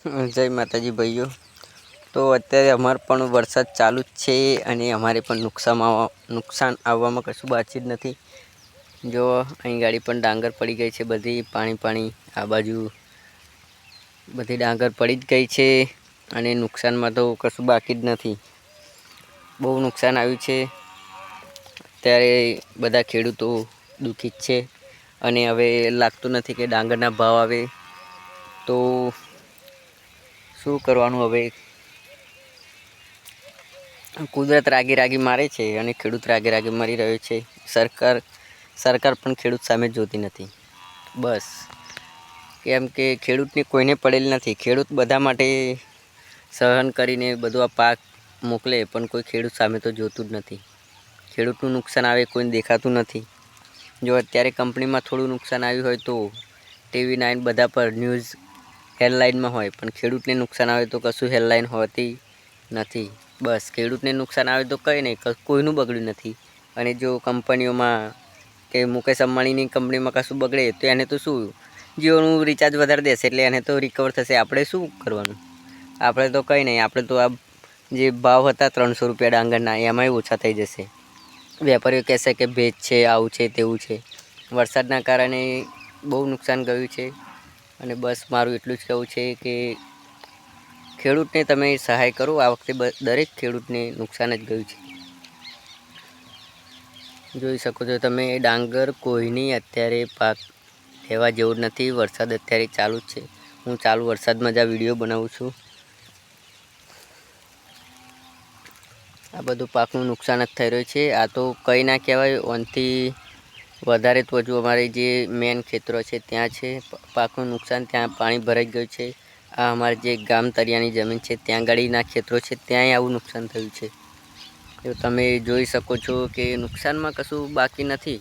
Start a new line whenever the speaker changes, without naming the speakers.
જય માતાજી ભાઈઓ। તો અત્યારે અમારે પણ વરસાદ ચાલુ જ છે અને અમારે પણ નુકસાન આવવામાં કશું બાકી જ નથી। જો અહીં ગાડી પણ ડાંગર પડી ગઈ છે, બધી પાણી આ બાજુ બધી ડાંગર પડી જ ગઈ છે અને નુકસાનમાં તો કશું બાકી જ નથી। બહુ નુકસાન આવ્યું છે। ત્યારે બધા ખેડૂતો દુઃખી જ છે અને હવે લાગતું નથી કે ડાંગરના ભાવ આવે તો શું કરવાનું હવે। કુદરત રાગી રાગી મારે છે અને ખેડૂત રાગી રાગી મરી રહ્યો છે। સરકાર પણ ખેડૂત સામે જોતી નથી। બસ કેમ કે ખેડૂતને કોઈને પડેલ નથી। ખેડૂત બધા માટે સહન કરીને બધું આ પાક મોકલે, પણ કોઈ ખેડૂત સામે તો જોતું જ નથી। ખેડૂતનું નુકસાન આવે કોઈને દેખાતું નથી। જો અત્યારે કંપનીમાં થોડું નુકસાન આવ્યું હોય તો TV9 બધા પર ન્યૂઝ હેડલાઇનમાં હોય, પણ ખેડૂતને નુકસાન આવે તો કશું હેડલાઇન હોતી નથી। બસ ખેડૂતને નુકસાન આવે તો કંઈ નહીં, કોઈનું બગડ્યું નથી। અને જો કંપનીઓમાં કે મુકેશ અંબાણીની કંપનીમાં કશું બગડે તો એને તો શું, જીઓનું રિચાર્જ વધારી દેશે એટલે એને તો રિકવર થશે। આપણે શું કરવાનું? આપણે તો કંઈ નહીં, આપણે તો આ જે ભાવ હતા 300 રૂપિયા ડાંગરના એમાંય ઓછા થઈ જશે। વેપારીઓ કહેશે કે ભેજ છે, આવું છે તેવું છે। વરસાદના કારણે બહુ નુકસાન ગયું છે અને બસ મારું એટલું જ કહેવું છે કે ખેડૂતને તમે સહાય કરો। આ વખતે દરેક ખેડૂતને નુકસાન જ ગયું છે। જોઈ શકો છો તમે, ડાંગર કોઈની અત્યારે પાક લેવા જેવું જ નથી। વરસાદ અત્યારે ચાલુ જ છે। હું ચાલુ વરસાદમાં જ આ વિડીયો બનાવું છું। આ બધું પાકનું નુકસાન જ થઈ રહ્યું છે। આ તો કંઈ ના કહેવાય, ઓનથી વધારે તો હજુ અમારે જે મેન ખેતરો છે ત્યાં છે પાકનું નુકસાન। ત્યાં પાણી ભરાઈ ગયું છે। આ અમારે જે ગામ તળિયાની જમીન છે ત્યાં ગાડીના ખેતરો છે, ત્યાંય આવું નુકસાન થયું છે। તો તમે જોઈ શકો છો કે નુકસાનમાં કશું બાકી નથી।